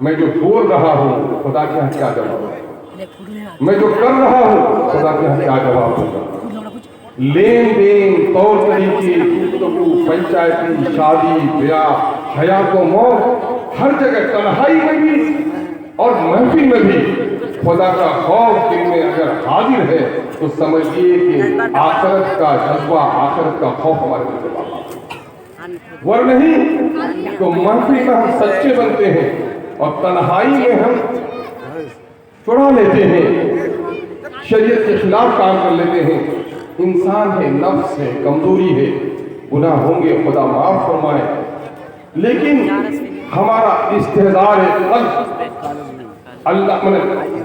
میں جو بول رہا ہوں خدا کے یہاں کیا جواب ہوگا؟ میں جو کر رہا ہوں خدا کے یہاں کیا جواب ہوگا؟ لین دین، طور طریقے، گفتگو، پنچایتی، شادی، بیاہ، حیات و موت، ہر جگہ تنہائی میں بھی اور محفل میں بھی خدا کا خوف دل میں اگر حاضر ہے تو سمجھیے کہ آخرت کا جذبہ، آخرت کا خوف ہمارے دل میں باقی ہے۔ ور نہیں تو محفل میں ہم سچے بنتے ہیں اور تنہائی میں ہم چڑھا لیتے ہیں، شریعت کے خلاف کام کر لیتے ہیں۔ انسان ہے، نفس ہے، کمزوری ہے، گناہ ہوں گے، خدا معاف فرمائے، لیکن ہمارا استحضار قلب اللہ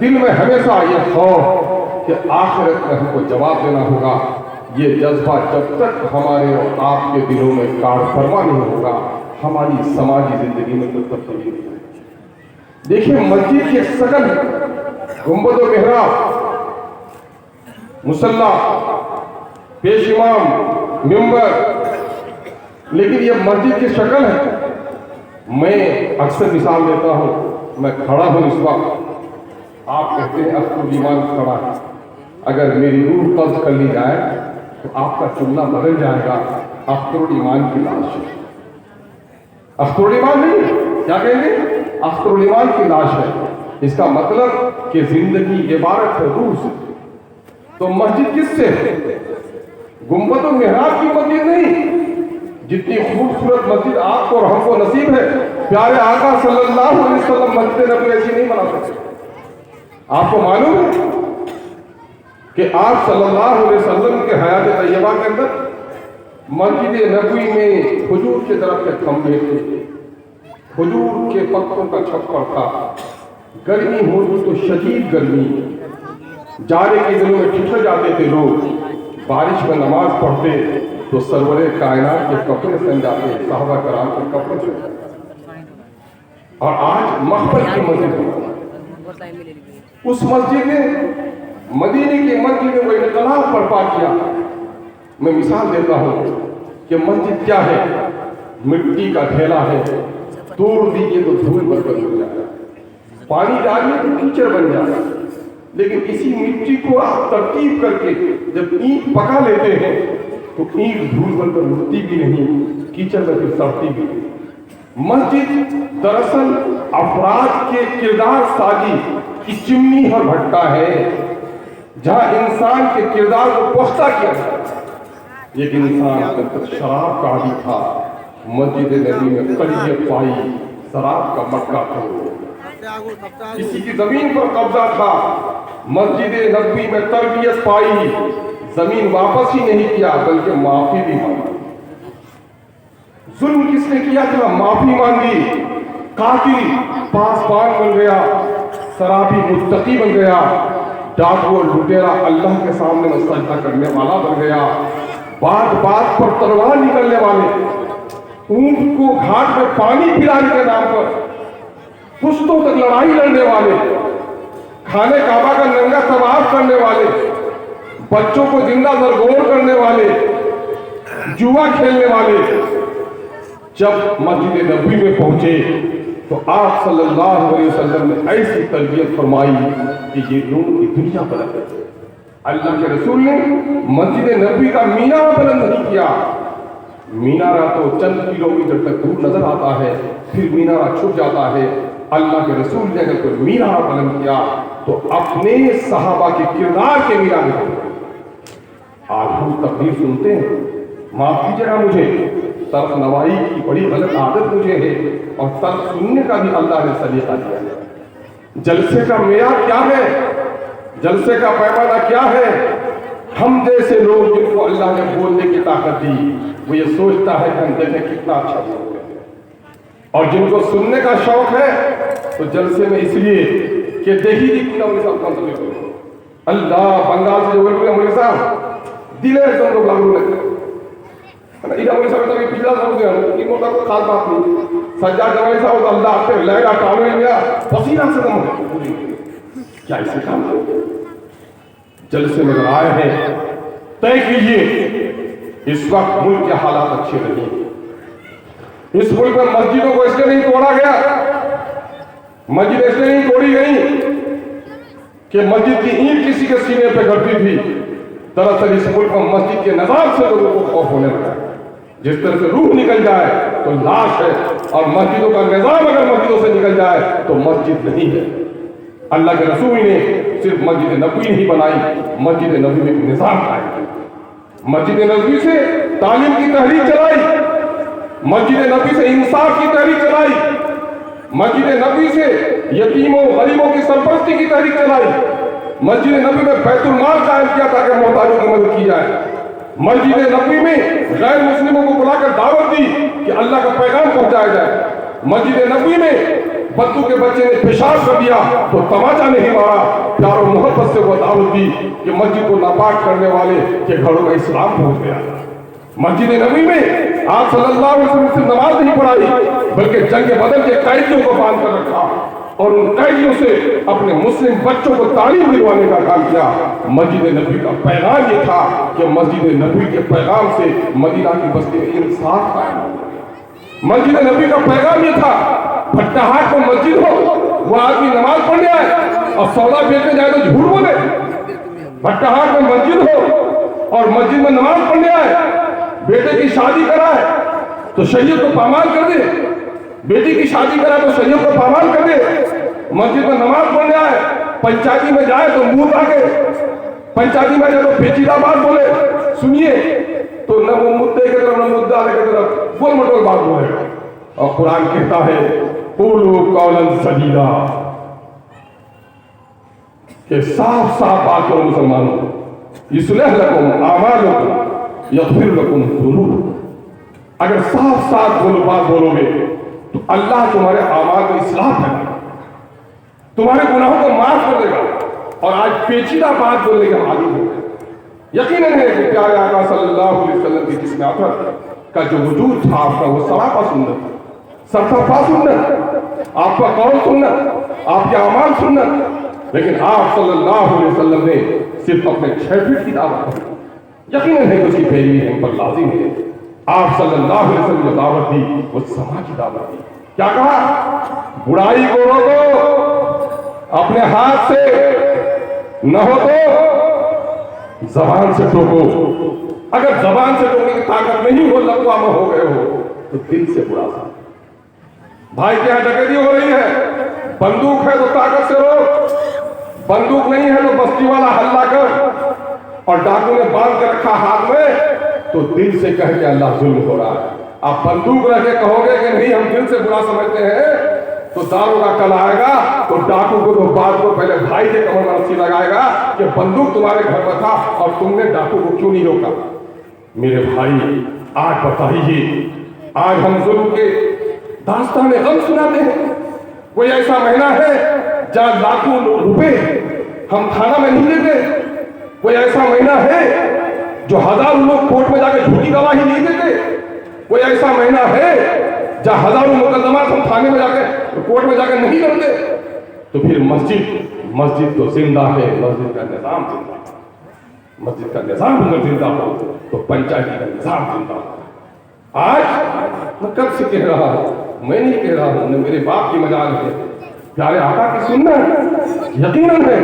دل میں ہمیشہ یہ خوف کہ آخرت میں ہم کو جواب دینا ہوگا، یہ جذبہ جب تک ہمارے اور آپ کے دلوں میں کار فرما نہیں ہوگا، ہماری سماجی زندگی میں کوئی تبدیلی نہیں ہے۔ دیکھیں مسجد کی شکل، گنبد و محراب، مصلی، پیش امام، ممبر، لیکن یہ مسجد کی شکل ہے۔ میں اکثر مثال دیتا ہوں، میں کھڑا ہوں اس وقت، آپ کہتے ہیں اختر الایمان کھڑا ہے، اگر میری روح قبض کر لی جائے تو آپ کا چلنا بدل جائے گا، اختر الایمان کی لاش ہے۔ اختر الایمان نہیں، کیا کہیں گے؟ اختر الایمان کی لاش ہے۔ اس کا مطلب کہ زندگی عبارت ہے روح سے۔ تو مسجد کس سے ہے؟ گنبد و محراب کی مسجد نہیں۔ جتنی خوبصورت مسجد آپ کو اور ہم کو نصیب ہے، پیارے آقا صلی اللہ علیہ وسلم مسجد نبوی ایسی نہیں بنا سکتے۔ آپ کو معلوم ہے کہ آپ صلی اللہ علیہ وسلم کے حیات طیبہ کے اندر مسجد نبوی میں کھجور کے درخت کے کھمبے تھے، کھجور کے پتوں کا چھپر تھا، گرمی ہوتی تو شدید گرمی، جاڑے کے دنوں میں ٹھٹر جاتے تھے لوگ، بارش میں نماز پڑھتے تو سرور کائنات کے کپڑے سن جاتے، صحابہ کرام کے کپڑے سن جاتے۔ اور آج مقبر کی مسجد ہے، اس مسجد نے مدینے کی مسجد میں وہ انقلاب برپا کیا۔ میں مثال دیتا ہوں کہ مسجد کیا ہے؟ مٹی کا ڈھیلا ہے، توڑ دیجئے تو دھول بھر کر ہو جائے گا، پانی ڈالیے تو کیچڑ بن جائے گا، لیکن اسی مٹی کو آپ ترتیب کر کے جب اینٹ پکا لیتے ہیں تو اینٹ دھول بھر کر اڑتی بھی نہیں، کیچڑ میں پھر سڑتی بھی نہیں۔ مسجد دراصل افراد کے کردار سازی کی چمنی اور بھٹا ہے، جہاں انسان کے کردار کو پختہ کیا جاتا ہے۔ ایک انسان جب شراب کا عادی تھا، مسجد نبی میں قلیت پائی، شراب کا مٹکا تھا، کسی کی زمین پر قبضہ تھا، مسجد نبوی میں تربیت پائی، زمین واپس ہی نہیں کیا بلکہ معافی بھی مانگی۔ ظلم کس نے کیا تھا؟ معافی مانگی۔ قاتل پاسبان بن گیا، شرابی متقی بن گیا، ڈاکو اور لٹیرا اللہ کے سامنے میں سجدہ کرنے والا بن گیا، بات بات پر تلوار نکلنے والے، اونٹ کو گھاٹ میں پانی پلانے کے نام پر پشتوں تک لڑائی لڑنے والے، کھانے کعبہ کا ننگا طواف کرنے والے، بچوں کو زندہ زرگور کرنے والے، جوا کھیلنے والے، جب مسجد نبوی میں پہنچے تو آپ صلی اللہ علیہ وسلم نے ایسی تربیت فرمائی کہ یہ لوگوں کی دنیا بدل گئی۔ اللہ کے رسول نے مسجد نبوی کا مینار بلند نہیں کیا، مینارہ تو چند کلومیٹر تک دور نظر آتا ہے، پھر مینارہ چھپ جاتا ہے۔ اللہ کے رسول نے اگر کوئی مینارہ بلند کیا تو اپنے صحابہ کے کردار کے مینارے کو۔ آج ہم تقریر سنتے ہیں، معاف کیجیے گا مجھے، طرف نوائی کی بڑی غلط عادت مجھے ہے، اور طرف سننے کا بھی اللہ نے سلیقہ دیا ہے۔ جلسے کا معیار کیا ہے؟ جلسے کا پیمانہ کیا ہے؟ ہم جیسے لوگ جن کو اللہ نے بولنے کی طاقت دی، وہ یہ سوچتا ہے کہ ہم دیکھیں کتنا اچھا بول رہے ہیں، اور جن کو سننے کا شوق ہے تو جلسے میں اس لیے کہ دیکھی دی کتنا مولوی صاحب کون سا لے اللہ بنگال سے جو مولوی صاحب دلے تم لوگ لاگو لگتے ایڈا مولوی صاحب تک پچھلا سب دیا ان کو تک خاص بات نہیں، سجاد جمالی صاحب اللہ پہ لے گا کامل لیا پسینہ سے دم ہے، کیا اسے کام ہے؟ جلسے میں آئے ہیں، طے کیجئے اس وقت ملک کے حالات اچھے نہیں، اس ملک میں مسجدوں کو اس لیے نہیں توڑا گیا مسجد ایسے نہیں توڑی گئی کہ مسجد کی اینٹ کسی کے سینے پہ گھڑتی تھی. دراصل اس ملک میں مسجد کے نظام سے لوگوں کو خوف ہونے لگا ہے. جس طرح سے روح نکل جائے تو لاش ہے, اور مسجدوں کا نظام اگر مسجدوں سے نکل جائے تو مسجد نہیں ہے. اللہ کے رسول نے صرف مسجد نبوی نہیں بنائی, مسجد نبوی میں ایک نظام قائم کیا. مسجد نبوی سے تعلیم کی تحریک چلائی, مسجد نبوی سے انصاف کی تحریک چلائی, مسجد نبوی سے یتیموں غریبوں کی سرپرستی کی تحریک چلائی, مسجد نبوی میں بیت المال قائم کیا تاکہ محتاجوں کی مدد کی جائے, مسجد نبوی میں غیر مسلموں کو بلا کر دعوت دی کہ اللہ کا پیغام پہنچایا جائے, مسجد نبوی میں بدو کے بچے نے پیشاب کر دیا تو تماچا نہیں مارا, پیار و محبت سے وہ دعوت دی کہ مسجد کو ناپاک کرنے والے کے گھروں میں اسلام پہنچ گیا. مسجد نبوی میں آپ صلی اللہ علیہ وسلم سے نماز نہیں پڑھائی بلکہ جنگ بدر کے قیدیوں کو باندھ کر رکھا اور ان قیدیوں سے اپنے مسلم بچوں کو تعلیم دلوانے کا کام کیا. مسجد نبوی کا پیغام یہ تھا کہ مسجد نبوی کے پیغام سے مدینہ کی بستی میں انصاف قائم ہو. مسجد نبوی کا پیغام یہ تھا بھٹا ہاٹ میں مسجد ہو, وہ آدمی نماز پڑھنے آئے اور سودا بیچنے جائے تو جھوٹ بولے. بھٹا ہاٹ میں مسجد ہو اور مسجد میں نماز پڑھنے آئے, بیٹے کی شادی کرائے تو شریعت کو پامال کر دے, بیٹی کی شادی کرائے تو شریعت کو پامال کر دے. مسجد میں نماز پڑھنے آئے, پنچایتی میں جائے تو منہ تاکے, پنچایتی میں جائے تو پیچیدہ بات بولے. سنیے تو نہ وہ مدعے کی طرف نہ مدعا کی طرف گول مٹول بات بولے گا. اور قرآن کہتا ہے قولوا قولا سدیدا, کہ صاف صاف بات کرو مسلمانوں, یصلح لکم اعمالکم یغفر لکم ذنوبکم. اگر صاف صاف بات بولو گے تو اللہ تمہارے اعمال کو اصلاح کرے گا, تمہارے گناہوں کو معاف کر دے گا. اور آج پیچیدہ بات بولنے کے عادی ہو گئے. یقیناً ہے کہ پیارے آقا صلی اللہ علیہ وسلم کی جسم عطر کا جو وجود تھا آپ کا وہ سراپا سنت, سرسفا سنت, آپ کا قول سنت, آپ کے اعمال سنت, لیکن آپ صلی اللہ علیہ وسلم نے صرف اپنے 6 فٹ کی دعوت دی. یقیناً ہے کہ اس کی پیروی ہم پر لازم ہے. آپ صلی اللہ علیہ وسلم جو دعوت دی وہ سماج کی دعوت دی. کیا کہا؟ برائی کو روکو اپنے ہاتھ سے, نہ ہو تو زبان سے ٹوکو. اگر زبان سے ٹوکنے کی طاقت نہیں ہو, لقوامہ ہو گئے ہو, تو دل سے برا سا. بھائی کے یہاں ڈکیتی ہو رہی ہے, بندوق ہے تو طاقت سے روک, بندوق نہیں ہے تو بستی والا ہلہ کر, اور ڈاکو نے باندھ کے رکھا ہاتھ میں تو دل سے کہہ کہ اللہ ظلم ہو رہا ہے. آپ بندوق رکھ کے کہو گے کہ نہیں ہم دل سے برا سمجھتے ہیں, تو داروں کا کل آئے گا تو ڈاکو کو تو بات کو پہلے بھائی کے کمر میں رسی لگائے گا کہ بندوق تمہارے گھر میں تھا اور تم نے ڈاکو کو کیوں نہیں روکا. میرے بھائی آج بتائیے, آج ہم ظلم کے داستان غم سناتے ہیں. کوئی ایسا مہینہ ہے جہاں لاکھوں روپے ہم تھانہ میں نہیں دیتے؟ کوئی ایسا مہینہ ہے جو ہزاروں لوگ کورٹ میں جا کے جھوٹی گواہی نہیں دیتے؟ کوئی ایسا مہینہ ہے جہاں ہزاروں مقدمات ہم تھانے میں جا کے کورٹ میں جا کے نہیں لڑتے؟ تو پھر مسجد تو زندہ ہے, مسجد کا نظام زندہ ہے. مسجد کا نظام اگر زندہ ہو تو پنچایتی کا نظام زندہ ہو. آج میں کب سے کہہ رہا ہوں, میں نہیں کہہ رہا ہوں, میرے باپ کی مجال ہے, پیارے آقا کی سنت یقیناً ہے,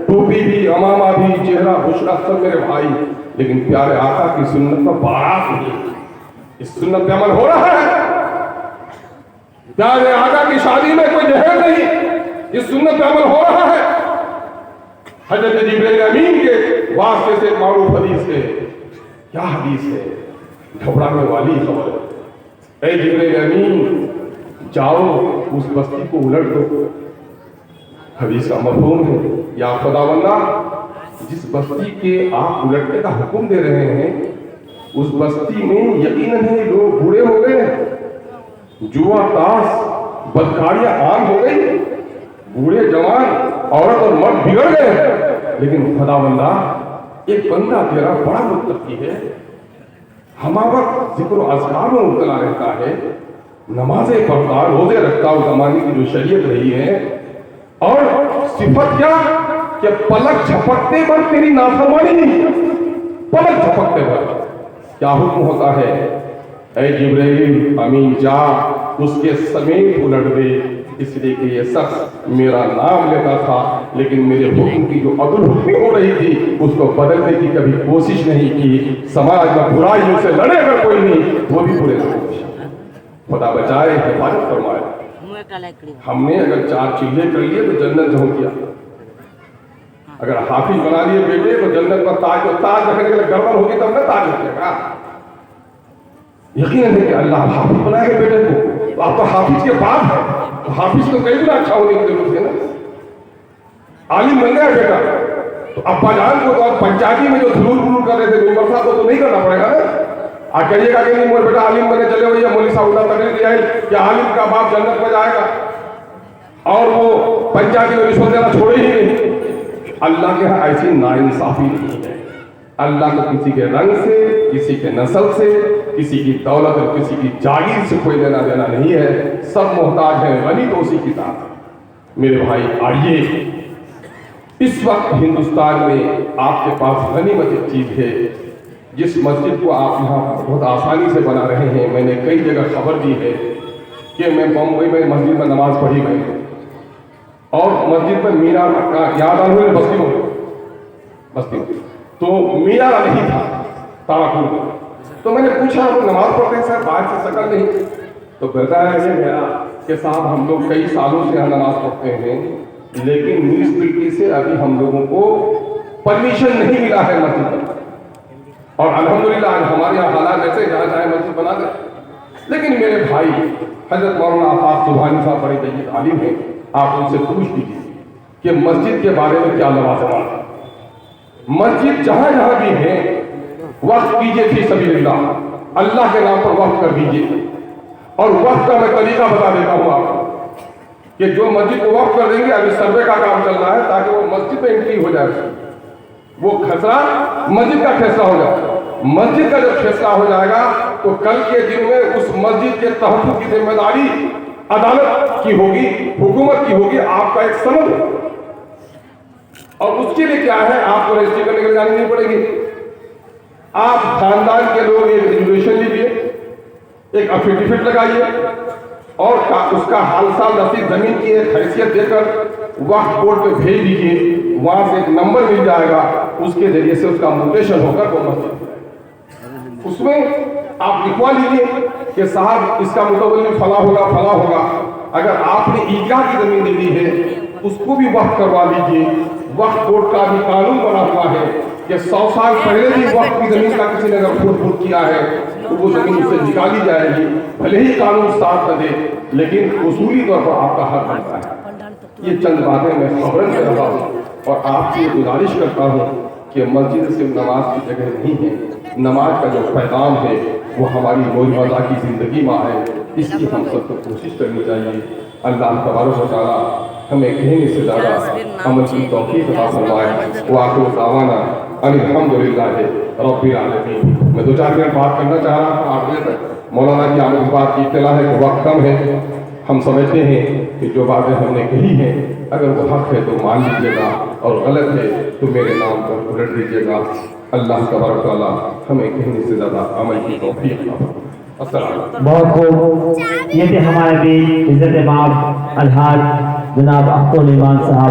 ٹوپی بھی, امامہ بھی, چہرہ بشرا سب میرے بھائی, لیکن پیارے آقا کی سنت پر بارات نہیں. اس سنت پہ عمل ہو رہا ہے. پیارے آقا کی شادی میں کوئی جہیز نہیں, اس سنت پہ عمل ہو رہا ہے. حضرت جبرائیل امین کے واسطے سے معروف حدیث ہے. کیا حدیث ہے؟ گھبرانے والی خبر ہے. اے جبرائیل امین جاؤ اس بستی کو الٹ دو. حدیث کا مفہوم ہے, یا خداوندہ جس بستی کے آپ الٹنے کا حکم دے رہے ہیں اس بستی میں یقیناً ہے لوگ بوڑھے ہو گئے, جوا تاش بدکاریاں عام ہو گئی, بوڑھے جوان عورت اور مرد بگڑ گئے, لیکن خداوندہ ایک بندہ تیرا بڑا متقی ہے, ہمہ وقت ذکر و اذکار میں مبتلا رہتا ہے, نمازیں پڑھتا, روزے رکھتا, اس زمانے کی جو شریعت رہی ہے, اور صفت کیا کہ پلک جھپکتے پر تیری نافرمانی نہیں, پلک جھپکتے پر. کیا حکم ہوتا ہے؟ اے جبرائیل امین جا اس کے سمیت الٹ دے, اس لیے کہ یہ شخص میرا نام لیتا تھا لیکن میرے حکم کی جو عدل حکمی ہو رہی تھی اس کو بدلنے کی کبھی کوشش نہیں کی. سماج میں برائیوں سے لڑے اگر کوئی نہیں وہ بھی برے لوگ. خدا بچائے, حفاظت فرمائے. ہم نے اگر 4 چیزیں کر لیے تو جنت ہو گیا. اگر حافظ بنا لیے بیٹے تو جنت پر تاج رکھنے کے لیے گڑبڑ ہوگی تب نہ تاج رکھے گا. یقین ہے کہ اللہ حافظ بنائے گا بیٹے کو تو آپ تو حافظ کے بعد ہے. تو حافظ تو کئی گنا اچھا ہونے کی ضرورت ہے نا. عالم بن گیا بیٹا تو ابا جان کو تو پنچایتی میں جو دھلول کر رہے تھے ممبر صاحب کو تو نہیں کرنا پڑے گا نا. آپ کہیے گا کہ نہیں میرا بیٹا عالم بنے چلے ہوئے مولوی صاحب اللہ تقریر دیا ہے کہ عالم کا باپ جنت میں جائے گا اور وہ پنچایتی میں رشوت دینا چھوڑے ہی نہیں. اللہ کے ہاں ایسی ناانصافی نہیں ہے. اللہ کو کسی کے رنگ سے, کسی کے نسل سے, کسی کی دولت اور کسی کی جاگیر سے کوئی لینا دینا نہیں ہے. سب محتاج ہیں, غنی تو اسی کی ذات. میرے بھائی آئیے, اس وقت ہندوستان میں آپ کے پاس غنیمت ایک چیز ہے جس مسجد کو آپ یہاں بہت آسانی سے بنا رہے ہیں. میں نے کئی جگہ خبر دی ہے کہ میں بمبئی میں مسجد میں نماز پڑھی میں اور مسجد میں مینار یاد آ ہوئے بستی میں تو مینار نہیں تھا تاراپور میں. تو میں نے پوچھا وہ نماز پڑھتے ہیں سر باہر سے شکل نہیں. تو بتایا یہ گیا کہ صاحب ہم لوگ کئی سالوں سے یہاں نماز پڑھتے ہیں لیکن میونسپلٹی سے ابھی ہم لوگوں کو پرمیشن نہیں ملا ہے مسجد میں. اور الحمدللہ آج ہمارے یہاں حالات ایسے جہاں چاہے مسجد بنا دیں. لیکن میرے بھائی حضرت مولانا آفاق سبحانی صاحب بڑے جید عالم ہیں, آپ ان سے پوچھ لیجیے کہ مسجد کے بارے میں کیا لوازمات ہیں. مسجد جہاں جہاں بھی ہے وقف کیجئے فی سبیل اللہ, اللہ کے نام پر وقف کر دیجئے. اور وقف کا میں طریقہ بتا دیتا ہوں آپ کو کہ جو مسجد کو وقف کر دیں گے, ابھی سروے کا کام چل رہا ہے تاکہ وہ مسجد میں انٹری ہو جائے, وہ خسرہ مسجد کا فیصلہ ہو جائے. مسجد کا جب فیصلہ ہو جائے گا تو کل کے دن میں اس مسجد کے تحفظ کی ذمہ داری عدالت کی ہوگی, حکومت کی ہوگی, آپ کا ایک سند ہے. اور اس کے لیے کیا ہے, آپ کو رجسٹری کرنے کے لیے جانی نہیں پڑے گی. آپ خاندان کے لوگ ایک ریزولوشن لیجیے, ایک افیڈیوٹ لگائیے اور اس کا حال سال رسید زمین کی ایک حیثیت دے کر وقف بورڈ پہ بھیج دیجیے. وہاں سے ایک نمبر مل جائے گا, اس کے ذریعے سے اس کا موٹیشن ہو کر وہ مسجد اس میں آپ لکھوا لیجیے کہ صاحب اس کا متولی فلاں ہوگا فلاں ہوگا. اگر آپ نے عیدگاہ کی زمین دے دی ہے اس کو بھی وقف کروا لیجیے. وقف بورڈ کا بھی قانون بنا ہوا ہے کہ 100 سال پہلے بھی وقف کی زمین کا کسی نے اگر پھوٹ کیا ہے تو وہ زمین سے نکالی جائے گی, بھلے ہی قانون ساتھ نہ دے لیکن اصولی طور پر آپ کا حق بنتا ہے. یہ چند باتیں میں خبریں دے رہا ہوں اور آپ سے گزارش کرتا ہوں کہ مسجد صرف نماز کی جگہ نہیں ہے. نماز کا جو پیغام ہے وہ ہماری روزمرہ کی زندگی میں ہے, اس کی ہم سب کو کوشش کرنی چاہیے. اللہ تبارک و تعالیٰ ہمیں کہنے سے زیادہ عمل کی توفیق عطا فرمائے. وآخر دعوانا ان الحمدللہ رب العالمین. میں 2-4 منٹ بات کرنا چاہ رہا ہوں. 8 بجے تک مولانا کی آمد بات کی اطلاع ہے کہ وقت کم ہے. ہم سمجھتے ہیں کہ جو باتیں ہم نے کہی ہیں اگر وہ حق ہے تو مان لیجیے گا اور غلط ہے تو میرے نام پر الٹ دیجیے گا. اللہ تبارک تعالیٰ ہمیں کہنے سے زیادہ عمل کی توفیق عطا فرمائے. بہت خوب. یہ تھے ہمارے بھی عزت مآب الحاج جناب اختر الایمان صاحب.